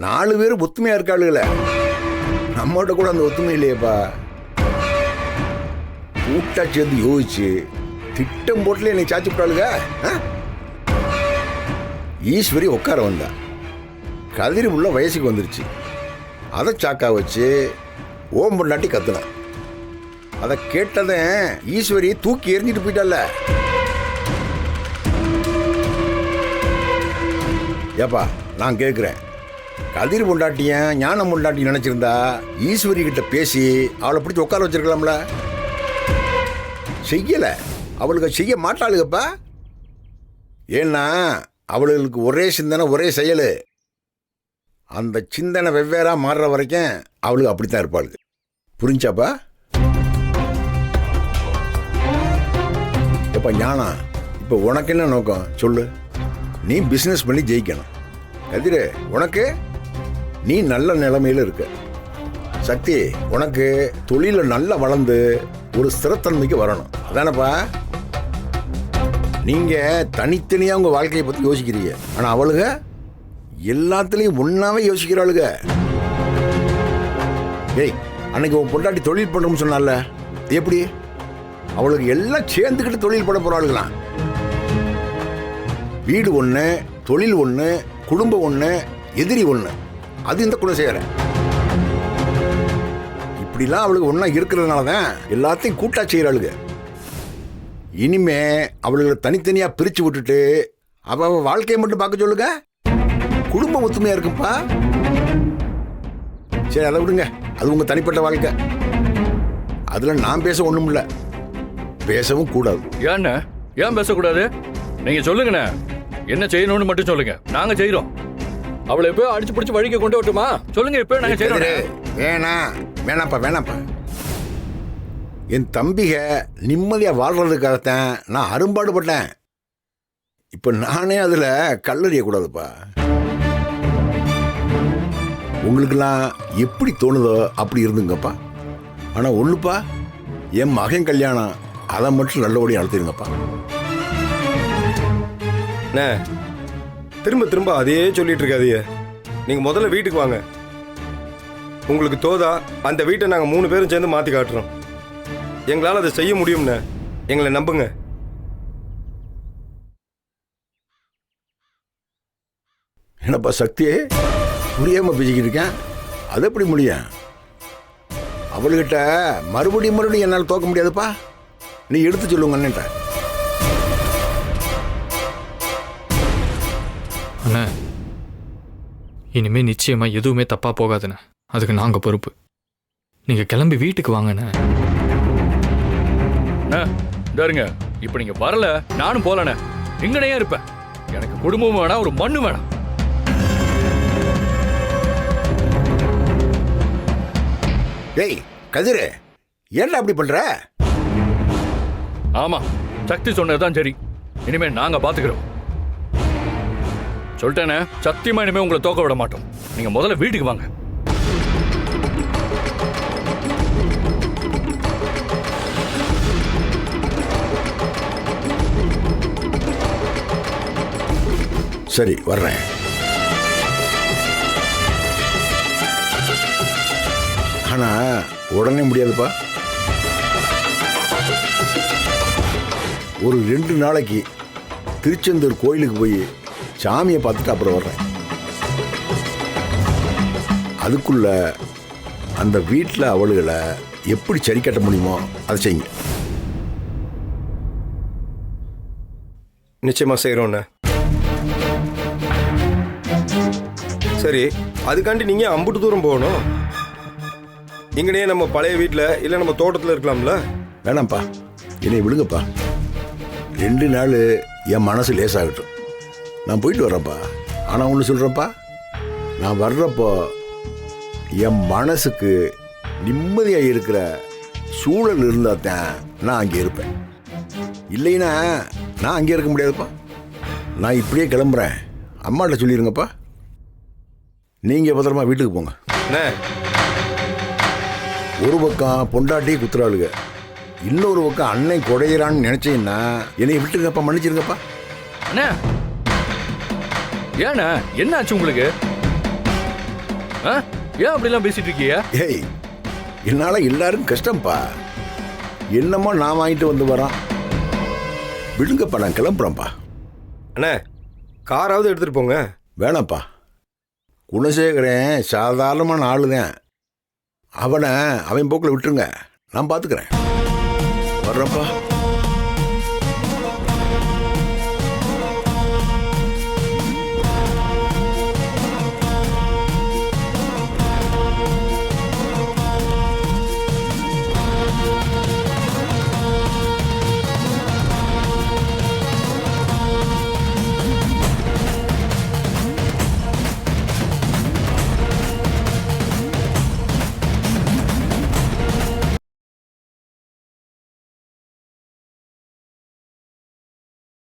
4 பேர் ஒத்துமையா இருக்காளுல, நம்மகிட்ட கூட அந்த ஒத்துமை இல்லையேப்பா. கூட்டா சேர்ந்து யோசிச்சு திட்டம் போட்டுல என்னை சாச்சி விட்டாளுங்க. ஈஸ்வரி உட்கார வந்தா, கதிரி உள்ள வயசுக்கு வந்துருச்சு. அதை சாக்கா வச்சு ஓம் பொண்டாட்டி கத்துனான். அதை கேட்டதன் ஈஸ்வரி தூக்கி எறிஞ்சிட்டு போயிட்டால. ஏப்பா நான் கேட்குறேன், கதிர் பொண்டாட்டியன் ஞானம் பொண்டாட்டி நினைச்சிருந்தா ஈஸ்வரி கிட்ட பேசி அவளை பிடிச்சி உட்கார வச்சிருக்கலாம்ல. செய்யலை, அவளுக்கு செய்ய மாட்டாளுங்கப்பா. ஏன்னா அவளுக்கு ஒரே சிந்தனை ஒரே செயல். அந்த சிந்தனை வெவ்வேறா மாறுற வரைக்கும் அவளுக்கு அப்படித்தான் இருப்பாளுங்க. புரிஞ்சாப்பா? எப்பா ஞானா, இப்போ உனக்கு என்ன நோக்கம் சொல்லு? நீ பிஸ்னஸ் பண்ணி ஜெயிக்கணும். கதிரே உனக்கு நீ நல்ல நிலைமையில் இருக்க. சக்தி உனக்கு தொழில நல்லா வளர்ந்து ஒரு ஸ்திரத்தன்மைக்கு வரணும். அதானப்பா? நீங்க தனித்தனியா உங்க வாழ்க்கையை பத்தி யோசிக்கிறீங்க, ஆனா அவளுக எல்லாத்துலயும் ஒன்னாவே யோசிக்கிறாளுக. ஏய், அன்னைக்கு உன் பொண்டாட்டி தொழில் பண்றோம்னு சொன்னால, எப்படி? அவளுக்கு எல்லாம் சேர்ந்துக்கிட்டு தொழில் பண்ண போறாளுங்களாம். வீடு ஒண்ணு, தொழில் ஒண்ணு, குடும்பம் ஒண்ணு, எதிரி ஒண்ணு. அது இந்த குணசேகர. இப்படிலாம் அவளுக்கு ஒன்னா இருக்கிறதுனால தான் எல்லாத்தையும் கூட்டா செய்யறாளுங்க. இனிமே அவளுகளை தனித்தனியா பிரிச்சு விட்டுட்டு அவ வாழ்க்கையை மட்டும் பார்க்க சொல்லுங்க. குடும்பம் ஒத்துமையா இருக்குப்பா. சரி, அதை விடுங்க, அது உங்க தனிப்பட்ட வாழ்க்கை. அதுல நான் பேச ஒண்ணும் இல்ல, பேசவும் கூடாது. ஏன்னு ஏன் பேசக்கூடாது? நீங்க சொல்லுங்கண்ணே, என்ன செய்யணும்னு மட்டும் சொல்லுங்க, நாங்க செய்யறோம். அவளை எப்போ அடிச்சு பிடிச்சி வழிக்க கொண்டு வரட்டுமா? சொல்லுங்க, இப்போ நாங்க செய்யறோம். வேணாப்பா வேணாப்பா. என் தம்பிக நிம்மதியா வாழ்றதுக்காகத்தான் நான் அரும்பாடுபட்டேன். இப்ப நானே அதுல கல்லறிய கூடாதுப்பா. உங்களுக்கெல்லாம் எப்படி தோணுதோ அப்படி இருந்துங்கப்பா. ஆனா ஒண்ணுப்பா, என் மகன் கல்யாணம் அதை மட்டும் நல்லபடியாக நடத்திருங்கப்பா. திரும்ப திரும்ப அதையே சொல்லிட்டு இருக்காதீங்க. நீங்க முதல்ல வீட்டுக்கு வாங்க. உங்களுக்கு தோதா அந்த வீட்டை நாங்கள் 3 பேரும் சேர்ந்து மாற்றி காட்டுறோம். எங்களால் அதை செய்ய முடியும்னு எங்களை நம்புங்க. என்னப்பா சக்தி, புரியாம பேசிக்கிட்டு இருக்கேன்? அது எப்படி முடியும்? அவள்கிட்ட மறுபடியும் என்னால் தோக்க முடியாதுப்பா. நீ எடுத்து சொல்லுங்க அண்ணன்ட்ட. அண்ணா, இனிமே நிச்சயமா எதுவுமே தப்பா போகாதுண்ணே. அதுக்கு நாங்க பொறுப்பு. நீங்க கிளம்பி வீட்டுக்கு வாங்கண்ணே. இருங்க, இப்ப நீங்க வரல, நானும் போலண்ணே. இங்கனே இருப்பேன். எனக்கு குடும்பம் வேணாம், ஒரு மண்ணு வேணாம். டேய் கதிரு, ஏன்டா அப்படி பண்ற? ஆமா, சக்தி சொன்னதுதான் சரி. இனிமே நாங்க பாத்துக்கிறோம். சொல்லிட்டேனே, சத்தியமா இனிமே உங்களை தோக்க விட மாட்டோம். நீங்க முதல்ல வீட்டுக்கு வாங்க. சரி, வர்றேன். ஆனா உடனே முடியாதுப்பா. ஒரு 2 நாளைக்கு திருச்செந்தூர் கோயிலுக்கு போய் சாமியை பார்த்துட்டு அப்புறம் வர்றேன். அதுக்குள்ள அந்த வீட்டில் அவளுகளை எப்படி சரி கட்ட முடியுமோ அதை செய்யுங்க. நிச்சயமா செய்கிறோண்ணே. சரி, அதுக்காண்டி நீங்க அம்புட்டு தூரம் போகணும்? இங்கனே நம்ம பழைய வீட்டில் இல்லை நம்ம தோட்டத்தில் இருக்கலாம்ல? வேணாம்ப்பா, என்னை விடுங்கப்பா. 2 நாள் என் மனசு லேசாகட்டும். நான் போயிட்டு வர்றேன்ப்பா. ஆனால் ஒன்று சொல்கிறேன்ப்பா, நான் வர்றப்போ என் மனசுக்கு நிம்மதியாக இருக்கிற சூழல் இருந்தால் தான் நான் அங்கே இருப்பேன். இல்லைன்னா நான் அங்கே இருக்க முடியாதுப்பா. நான் இப்படியே கிளம்புறேன். அம்மாட்ட சொல்லிடுங்கப்பா. நீங்கள் பத்திரமா வீட்டுக்கு போங்க. ஒரு பக்கம் பொண்டாட்டி குத்துறாளுங்க, இன்னொரு பக்கம் அண்ணன் குடையிறான்னு நினைச்சீங்கன்னா என்னை விட்டுருங்கப்பா, மன்னிச்சிருங்கப்பா. அண்ணா, ஏண்ணா என்ன ஆச்சு உங்களுக்கு? ஆ? ஏன் அப்படிலாம் பேசிட்டு இருக்கீங்க? ஏய் என்னால் எல்லாரும் கஷ்டம்ப்பா. என்னமோ நான் வாங்கிட்டு வந்து வரோம். விடுங்கப்பா, நான் கிளம்புறேன்ப்பா. அண்ணே காராவது எடுத்துகிட்டு போங்க. வேணாம்ப்பா, குணசேகரன் சாதாரணமான ஆளு தான். அவனை அவன் போக்கில் விட்டுருங்க, நான் பார்த்துக்கிறேன். வர்றப்பா.